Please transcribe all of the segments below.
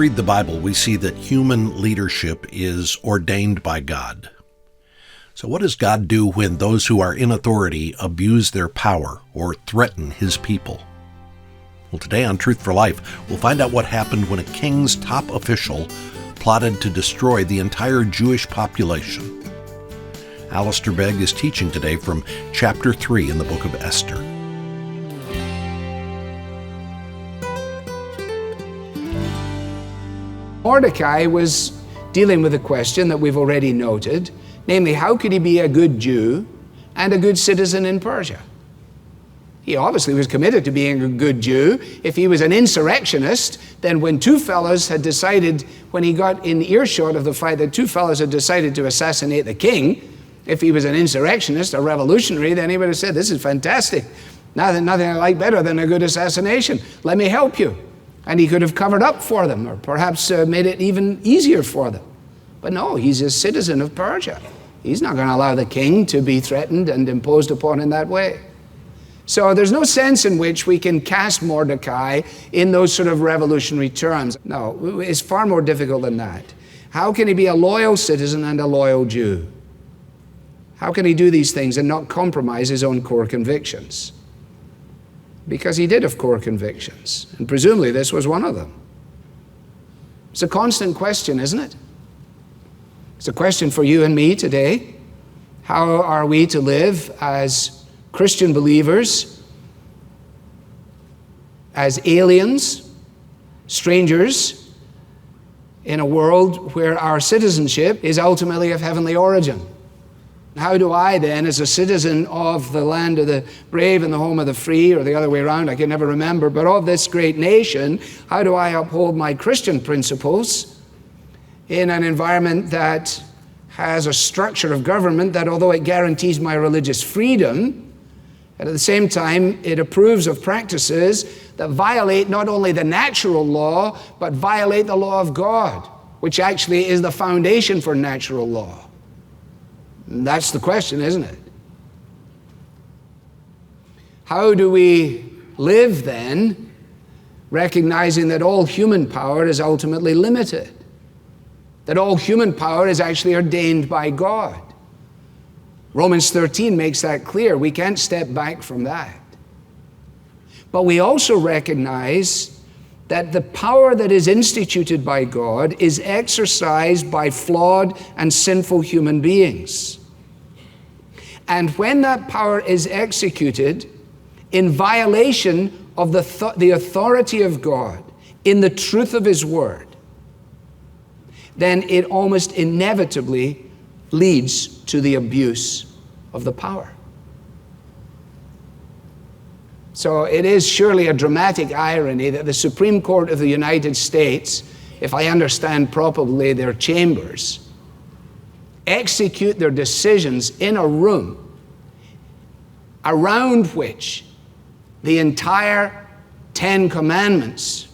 read the Bible, we see that human leadership is ordained by God. So what does God do when those who are in authority abuse their power or threaten his people? Well, today on Truth for Life, we'll find out what happened when a king's top official plotted to destroy the entire Jewish population. Alistair Begg is teaching today from chapter 3 in the book of Esther. Mordecai was dealing with a question that we've already noted, namely, how could he be a good Jew and a good citizen in Persia? He obviously was committed to being a good Jew. If he was an insurrectionist, then when two fellows had decided, when he got in earshot of the fact that two fellows had decided to assassinate the king, if he was an insurrectionist, a revolutionary, then he would have said, this is fantastic. Nothing I like better than a good assassination. Let me help you. And he could have covered up for them, or perhaps made it even easier for them. But no, he's a citizen of Persia. He's not going to allow the king to be threatened and imposed upon in that way. So there's no sense in which we can cast Mordecai in those sort of revolutionary terms. No, it's far more difficult than that. How can he be a loyal citizen and a loyal Jew? How can he do these things and not compromise his own core convictions? Because he did have core convictions, and presumably this was one of them. It's a constant question, isn't it? It's a question for you and me today. How are we to live as Christian believers, as aliens, strangers, in a world where our citizenship is ultimately of heavenly origin? How do I then, as a citizen of the land of the brave and the home of the free, or the other way around, I can never remember, but of this great nation, how do I uphold my Christian principles in an environment that has a structure of government that, although it guarantees my religious freedom, and at the same time it approves of practices that violate not only the natural law, but violate the law of God, which actually is the foundation for natural law? And that's the question, isn't it? How do we live then, recognizing that all human power is ultimately limited? That all human power is actually ordained by God. Romans 13 makes that clear. We can't step back from that. But we also recognize that the power that is instituted by God is exercised by flawed and sinful human beings. And when that power is executed in violation of the authority of God, in the truth of His Word, then it almost inevitably leads to the abuse of the power. So it is surely a dramatic irony that the Supreme Court of the United States, if I understand properly their chambers, execute their decisions in a room around which the entire 10 Commandments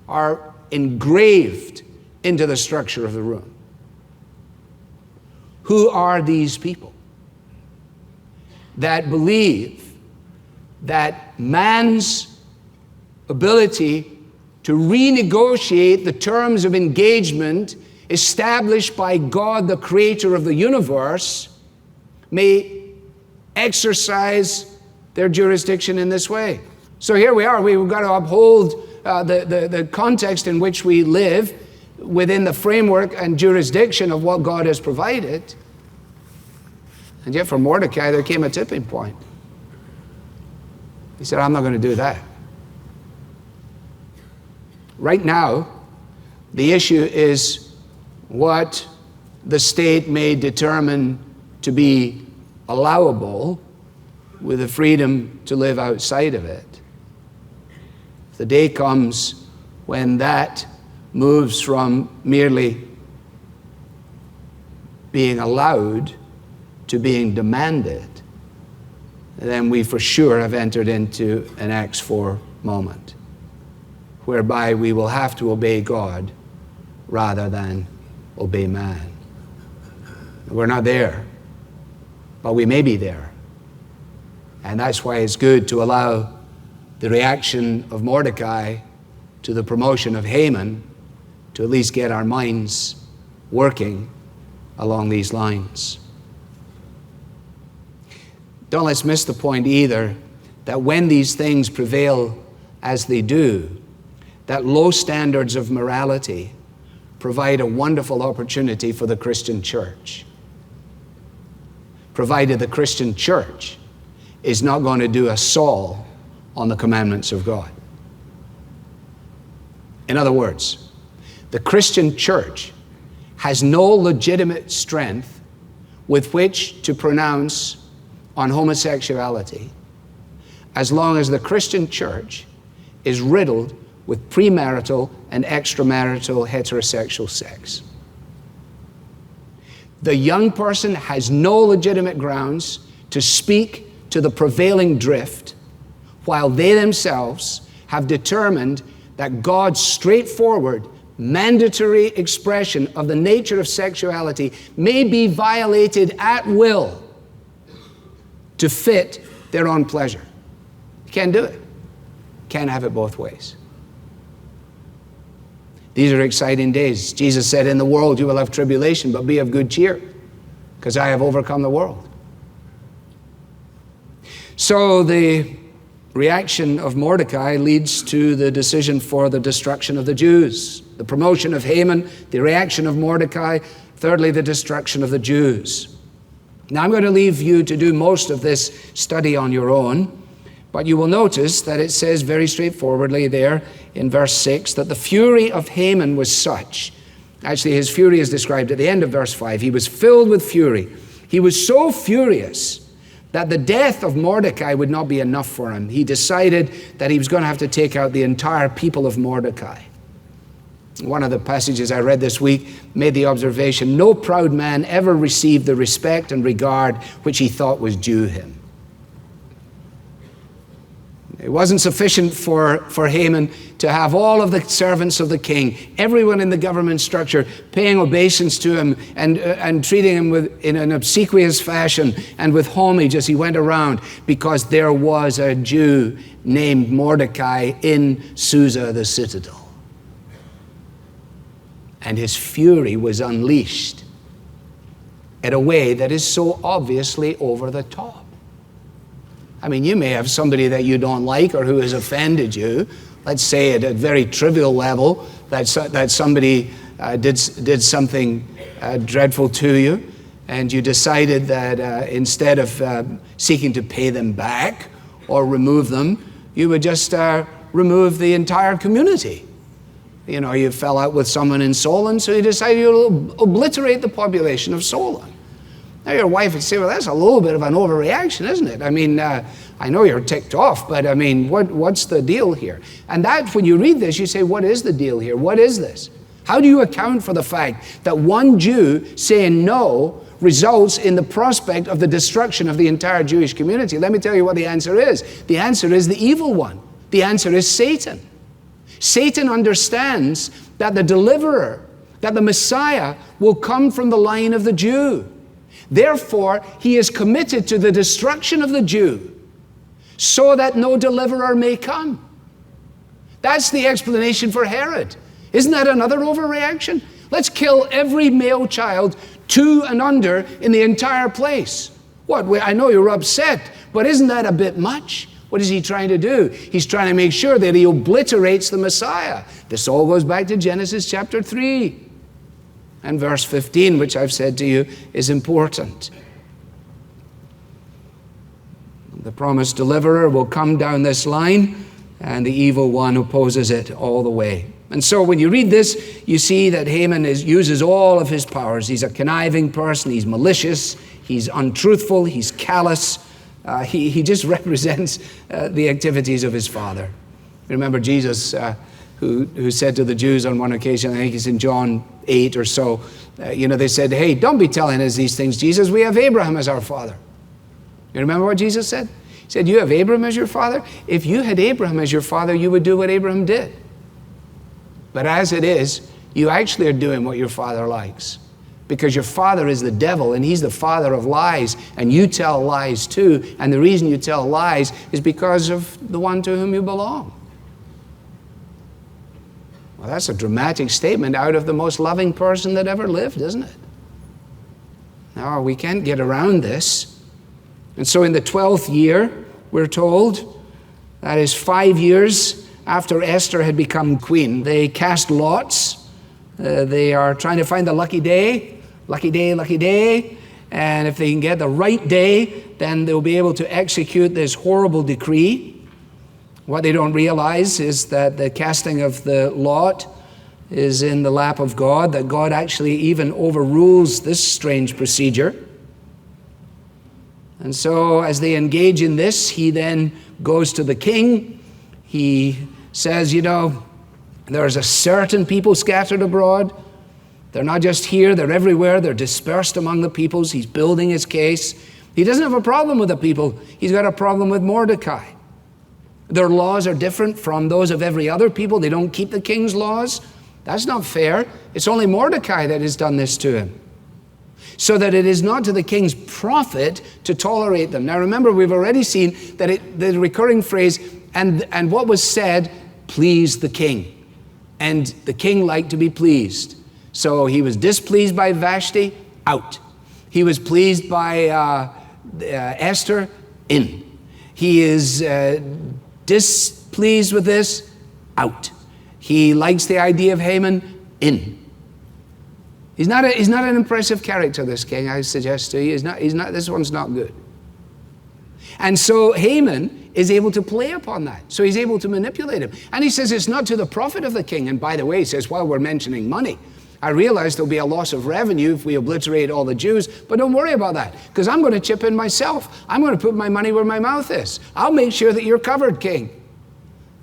are engraved into the structure of the room. Who are these people that believe that man's ability to renegotiate the terms of engagement established by God, the creator of the universe, may exercise their jurisdiction in this way? So here we are. We've got to uphold the context in which we live within the framework and jurisdiction of what God has provided. And yet for Mordecai, there came a tipping point. He said, I'm not going to do that. Right now, the issue is what the state may determine to be allowable with the freedom to live outside of it. If the day comes when that moves from merely being allowed to being demanded, then we for sure have entered into an Acts 4 moment, whereby we will have to obey God rather than obey man. We're not there, but we may be there. And that's why it's good to allow the reaction of Mordecai to the promotion of Haman to at least get our minds working along these lines. Don't let's miss the point either that when these things prevail as they do, that low standards of morality provide a wonderful opportunity for the Christian church, provided the Christian church is not going to do a Saul on the commandments of God. In other words, the Christian church has no legitimate strength with which to pronounce on homosexuality as long as the Christian church is riddled with premarital and extramarital heterosexual sex. The young person has no legitimate grounds to speak to the prevailing drift, while they themselves have determined that God's straightforward, mandatory expression of the nature of sexuality may be violated at will to fit their own pleasure. You can't do it. Can't have it both ways. These are exciting days. Jesus said, in the world you will have tribulation, but be of good cheer, because I have overcome the world. So the reaction of Mordecai leads to the decision for the destruction of the Jews. The promotion of Haman, the reaction of Mordecai, thirdly, the destruction of the Jews. Now I'm going to leave you to do most of this study on your own, but you will notice that it says very straightforwardly there in verse 6 that the fury of Haman was such. Actually, his fury is described at the end of verse 5. He was filled with fury. He was so furious that the death of Mordecai would not be enough for him. He decided that he was going to have to take out the entire people of Mordecai. One of the passages I read this week made the observation, no proud man ever received the respect and regard which he thought was due him. It wasn't sufficient for Haman to have all of the servants of the king, everyone in the government structure, paying obeisance to him and treating him in an obsequious fashion and with homage as he went around, because there was a Jew named Mordecai in Susa, the citadel. And his fury was unleashed in a way that is so obviously over the top. I mean, you may have somebody that you don't like or who has offended you. Let's say at a very trivial level that somebody did something dreadful to you, and you decided that instead of seeking to pay them back or remove them, you would just remove the entire community. You know, you fell out with someone in Solon, so you decided you'll obliterate the population of Solon. Now your wife would say, well, that's a little bit of an overreaction, isn't it? I mean, I know you're ticked off, but I mean, what's the deal here? And that, when you read this, you say, what is the deal here? What is this? How do you account for the fact that one Jew saying no results in the prospect of the destruction of the entire Jewish community? Let me tell you what the answer is. The answer is the evil one. The answer is Satan. Satan understands that the deliverer, that the Messiah will come from the line of the Jew. Therefore, he is committed to the destruction of the Jew so that no deliverer may come. That's the explanation for Herod. Isn't that another overreaction? Let's kill every male child 2 and under in the entire place. What? I know you're upset, but isn't that a bit much? What is he trying to do? He's trying to make sure that he obliterates the Messiah. This all goes back to Genesis chapter 3. And verse 15, which I've said to you, is important. The promised deliverer will come down this line, and the evil one opposes it all the way. And so when you read this, you see that Haman uses all of his powers. He's a conniving person. He's malicious. He's untruthful. He's callous. He just represents the activities of his father. Remember Jesus, who said to the Jews on one occasion, I think it's in John 8 or so, they said, hey, don't be telling us these things, Jesus. We have Abraham as our father. You remember what Jesus said? He said, you have Abraham as your father? If you had Abraham as your father, you would do what Abraham did. But as it is, you actually are doing what your father likes. Because your father is the devil, and he's the father of lies, and you tell lies too. And the reason you tell lies is because of the one to whom you belong. Well, that's a dramatic statement out of the most loving person that ever lived, isn't it? No, we can't get around this. And so in the 12th year, we're told, that is 5 years after Esther had become queen, they cast lots. They are trying to find the lucky day, lucky day, lucky day. And if they can get the right day, then they'll be able to execute this horrible decree. What they don't realize is that the casting of the lot is in the lap of God, that God actually even overrules this strange procedure. And so as they engage in this, he then goes to the king. He says, there's a certain people scattered abroad. They're not just here, they're everywhere. They're dispersed among the peoples. He's building his case. He doesn't have a problem with the people. He's got a problem with Mordecai. Their laws are different from those of every other people. They don't keep the king's laws. That's not fair. It's only Mordecai that has done this to him. So that it is not to the king's profit to tolerate them. Now remember, we've already seen that the recurring phrase, and what was said, pleased the king. And the king liked to be pleased. So he was displeased by Vashti, out. He was pleased by Esther, in. He is displeased with this, out. He likes the idea of Haman, in. He's not an impressive character, this king, I suggest to you. This one's not good. And so Haman is able to play upon that. So he's able to manipulate him. And he says it's not to the profit of the king. And by the way, he says, while we're mentioning money, I realize there'll be a loss of revenue if we obliterate all the Jews, but don't worry about that, because I'm going to chip in myself. I'm going to put my money where my mouth is. I'll make sure that you're covered, king.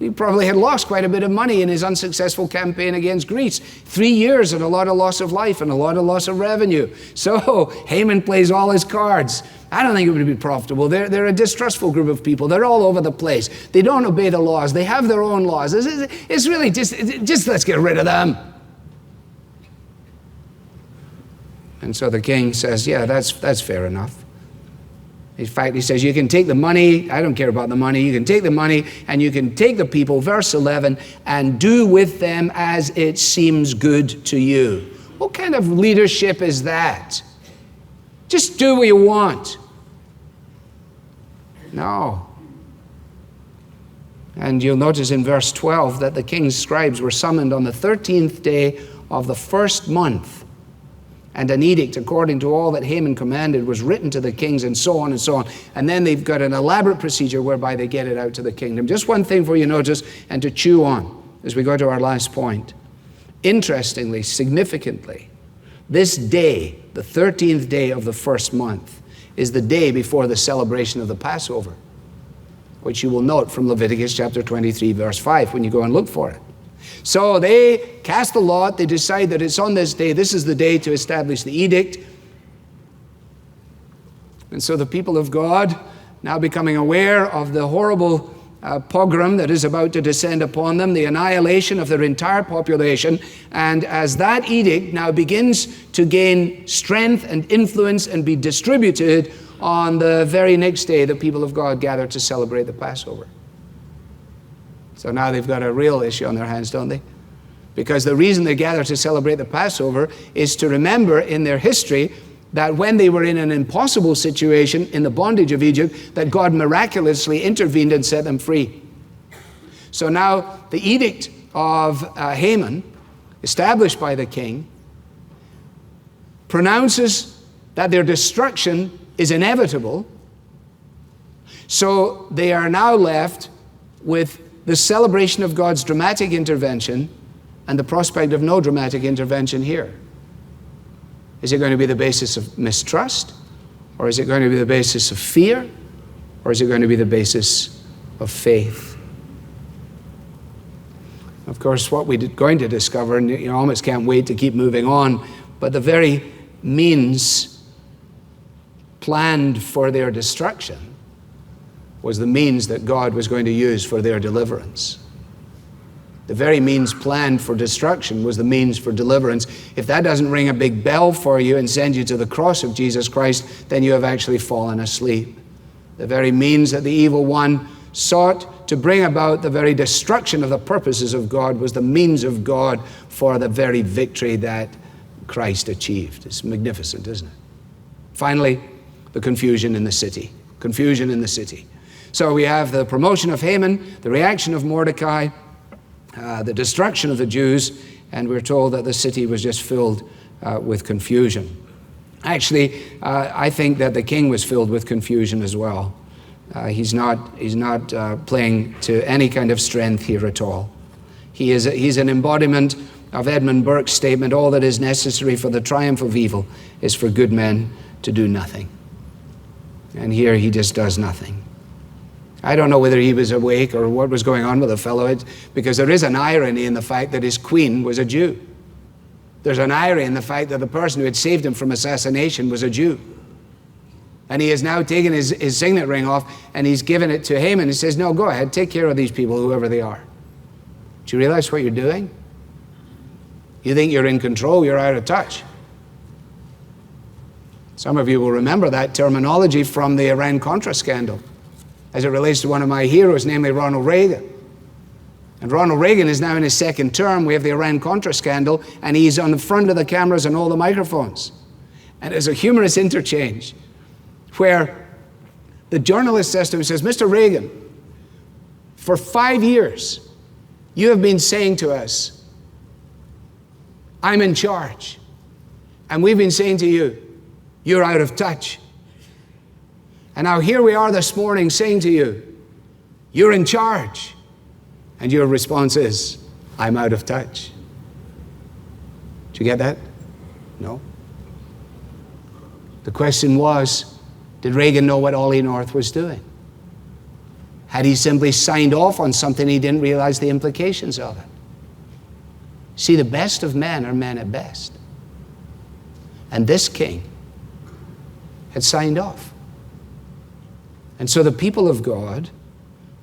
He probably had lost quite a bit of money in his unsuccessful campaign against Greece. 3 years and a lot of loss of life and a lot of loss of revenue. So Haman plays all his cards. I don't think it would be profitable. They're a distrustful group of people. They're all over the place. They don't obey the laws. They have their own laws. It's really just let's get rid of them. And so the king says, yeah, that's fair enough. In fact, he says, you can take the money. I don't care about the money. You can take the money and you can take the people, verse 11, and do with them as it seems good to you. What kind of leadership is that? Just do what you want. No. And you'll notice in verse 12 that the king's scribes were summoned on the 13th day of the first month. And an edict according to all that Haman commanded was written to the kings, and so on and so on. And then they've got an elaborate procedure whereby they get it out to the kingdom. Just one thing for you to notice and to chew on as we go to our last point. Interestingly, significantly, this day, the 13th day of the first month, is the day before the celebration of the Passover, which you will note from Leviticus chapter 23, verse 5, when you go and look for it. So they cast the lot. They decide that it's on this day. This is the day to establish the edict. And so the people of God, now becoming aware of the horrible pogrom that is about to descend upon them, the annihilation of their entire population, and as that edict now begins to gain strength and influence and be distributed, on the very next day, the people of God gather to celebrate the Passover. So now they've got a real issue on their hands, don't they? Because the reason they gather to celebrate the Passover is to remember in their history that when they were in an impossible situation in the bondage of Egypt, that God miraculously intervened and set them free. So now the edict of Haman, established by the king, pronounces that their destruction is inevitable. So they are now left with the celebration of God's dramatic intervention and the prospect of no dramatic intervention here. Is it going to be the basis of mistrust? Or is it going to be the basis of fear? Or is it going to be the basis of faith? Of course, what we're going to discover, and you almost can't wait to keep moving on, but the very means planned for their destruction was the means that God was going to use for their deliverance. The very means planned for destruction was the means for deliverance. If that doesn't ring a big bell for you and send you to the cross of Jesus Christ, then you have actually fallen asleep. The very means that the evil one sought to bring about the very destruction of the purposes of God, was the means of God for the very victory that Christ achieved. It's magnificent, isn't it? Finally, the confusion in the city. Confusion in the city. So we have the promotion of Haman, the reaction of Mordecai, the destruction of the Jews, and we're told that the city was just filled with confusion. Actually, I think that the king was filled with confusion as well. He's not playing to any kind of strength here at all. He's an embodiment of Edmund Burke's statement, all that is necessary for the triumph of evil is for good men to do nothing. And here he just does nothing. I don't know whether he was awake or what was going on with the fellow, because there is an irony in the fact that his queen was a Jew. There's an irony in the fact that the person who had saved him from assassination was a Jew. And he has now taken his signet ring off and he's given it to Haman. He says, no, go ahead, take care of these people, whoever they are. Do you realize what you're doing? You think you're in control, you're out of touch. Some of you will remember that terminology from the Iran-Contra scandal as it relates to one of my heroes, namely Ronald Reagan. And Ronald Reagan is now in his second term. We have the Iran-Contra scandal, and he's on the front of the cameras and all the microphones. And there's a humorous interchange where the journalist says to him, says, Mr. Reagan, for 5 years, you have been saying to us, I'm in charge. And we've been saying to you, you're out of touch. And now here we are this morning saying to you, you're in charge. And your response is, I'm out of touch. Did you get that? No. The question was, did Reagan know what Ollie North was doing? Had he simply signed off on something he didn't realize the implications of it? See, the best of men are men at best. And this king had signed off. And so the people of God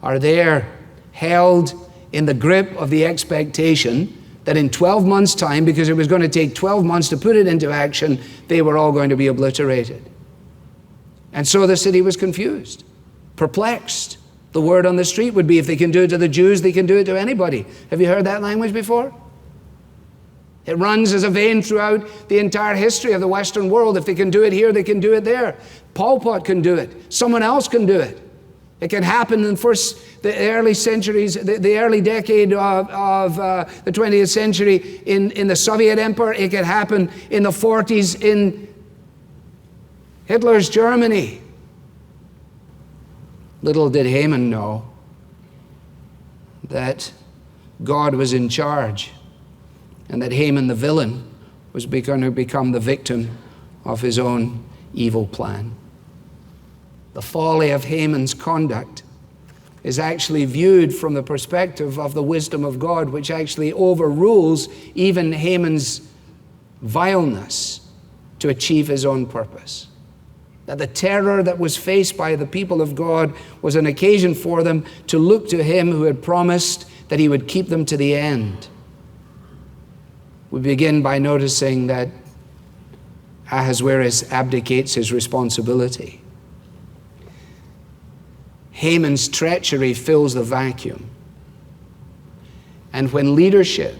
are there held in the grip of the expectation that in 12 months' time, because it was going to take 12 months to put it into action, they were all going to be obliterated. And so the city was confused, perplexed. The word on the street would be, if they can do it to the Jews, they can do it to anybody. Have you heard that language before? It runs as a vein throughout the entire history of the Western world. If they can do it here, they can do it there. Pol Pot can do it. Someone else can do it. It can happen in the early centuries, the early decade of the 20th century in the Soviet Empire. It can happen in the 40s in Hitler's Germany. Little did Haman know that God was in charge and that Haman, the villain, was going to become the victim of his own evil plan. The folly of Haman's conduct is actually viewed from the perspective of the wisdom of God, which actually overrules even Haman's vileness to achieve his own purpose. That the terror that was faced by the people of God was an occasion for them to look to him who had promised that he would keep them to the end. We begin by noticing that Ahasuerus abdicates his responsibility. Haman's treachery fills the vacuum. And when leadership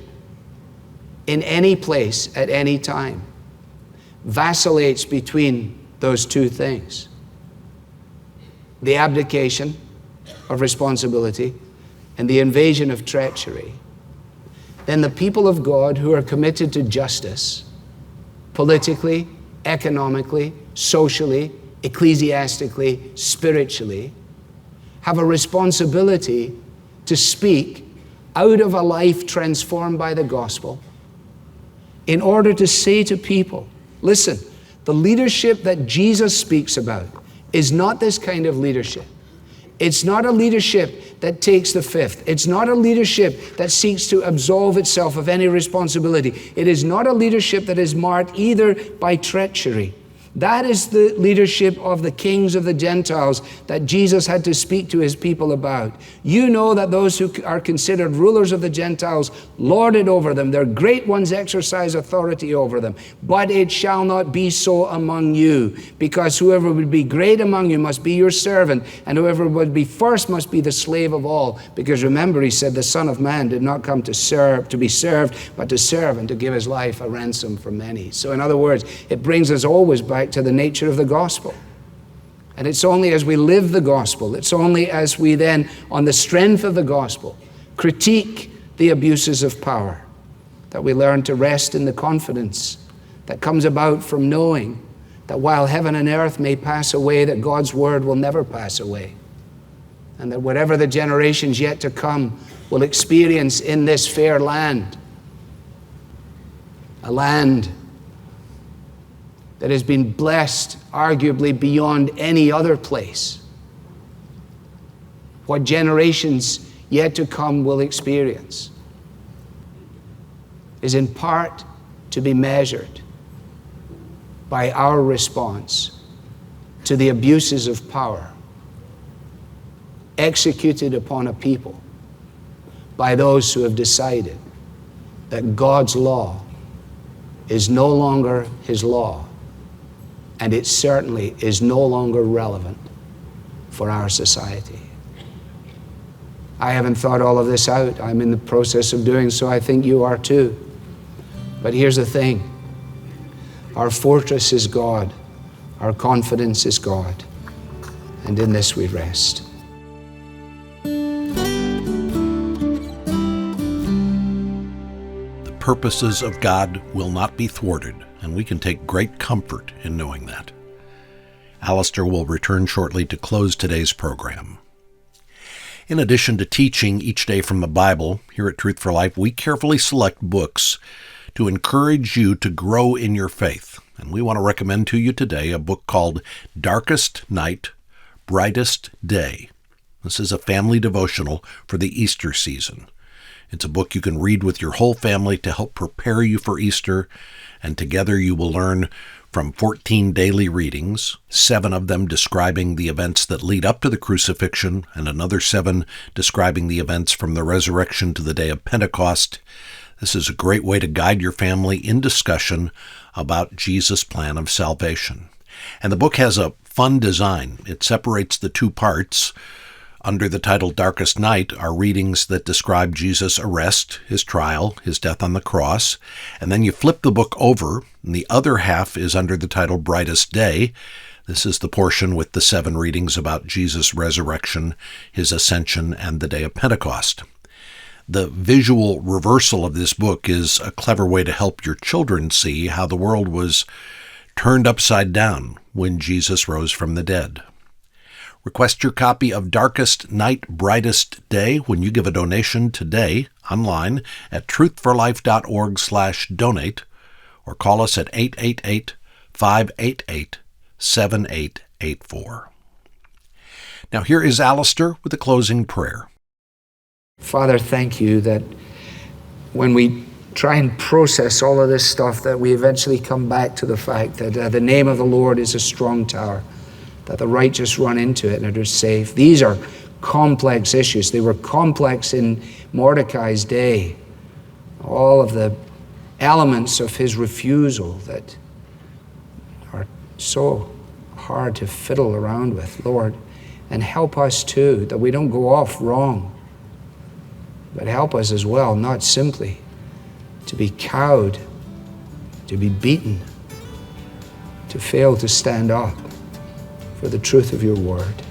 in any place at any time vacillates between those two things, the abdication of responsibility and the invasion of treachery, then the people of God who are committed to justice, politically, economically, socially, ecclesiastically, spiritually, have a responsibility to speak out of a life transformed by the gospel in order to say to people, listen, the leadership that Jesus speaks about is not this kind of leadership. It's not a leadership that takes the fifth. It's not a leadership that seeks to absolve itself of any responsibility. It is not a leadership that is marked either by treachery, That is the leadership of the kings of the Gentiles that Jesus had to speak to his people about. You know that those who are considered rulers of the Gentiles lord it over them. Their great ones exercise authority over them. But it shall not be so among you, because whoever would be great among you must be your servant, and whoever would be first must be the slave of all. Because remember, he said, the Son of Man did not come to be served, but to serve and to give his life a ransom for many. So in other words, it brings us always back to the nature of the gospel. And it's only as we live the gospel, it's only as we then, on the strength of the gospel, critique the abuses of power, that we learn to rest in the confidence that comes about from knowing that while heaven and earth may pass away, that God's word will never pass away. And that whatever the generations yet to come will experience in this fair land, a land that has been blessed arguably beyond any other place. What generations yet to come will experience is in part to be measured by our response to the abuses of power executed upon a people by those who have decided that God's law is no longer his law, and it certainly is no longer relevant for our society. I haven't thought all of this out. I'm in the process of doing so. I think you are too. But here's the thing. Our fortress is God. Our confidence is God. And in this we rest. The purposes of God will not be thwarted, and we can take great comfort in knowing that. Alistair will return shortly to close today's program. In addition to teaching each day from the Bible, here at Truth for Life, we carefully select books to encourage you to grow in your faith. And we want to recommend to you today a book called Darkest Night, Brightest Day. This is a family devotional for the Easter season. It's a book you can read with your whole family to help prepare you for Easter, and together you will learn from 14 daily readings, 7 of them describing the events that lead up to the crucifixion, and another 7 describing the events from the resurrection to the day of Pentecost. This is a great way to guide your family in discussion about Jesus' plan of salvation. And the book has a fun design. It separates the 2 parts. Under the title Darkest Night are readings that describe Jesus' arrest, his trial, his death on the cross. And then you flip the book over, and the other half is under the title Brightest Day. This is the portion with the 7 readings about Jesus' resurrection, his ascension, and the day of Pentecost. The visual reversal of this book is a clever way to help your children see how the world was turned upside down when Jesus rose from the dead. Request your copy of Darkest Night, Brightest Day when you give a donation today online at truthforlife.org/donate, or call us at 888-588-7884. Now here is Alistair with a closing prayer. Father, thank you that when we try and process all of this stuff, that we eventually come back to the fact that the name of the Lord is a strong tower, that the righteous run into it and are safe. These are complex issues. They were complex in Mordecai's day. All of the elements of his refusal that are so hard to fiddle around with, Lord. And help us too, that we don't go off wrong. But help us as well, not simply to be cowed, to be beaten, to fail to stand up for the truth of your word.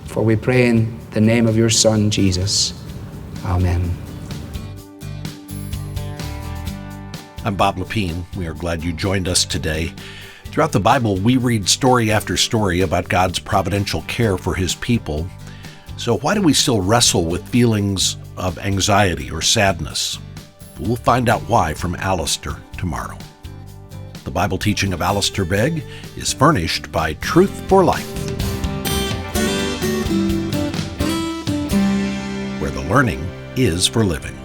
For we pray in the name of your Son, Jesus. Amen. I'm Bob Lepine. We are glad you joined us today. Throughout the Bible, we read story after story about God's providential care for his people. So why do we still wrestle with feelings of anxiety or sadness? We'll find out why from Alistair tomorrow. The Bible teaching of Alistair Begg is furnished by Truth for Life, where the learning is for living.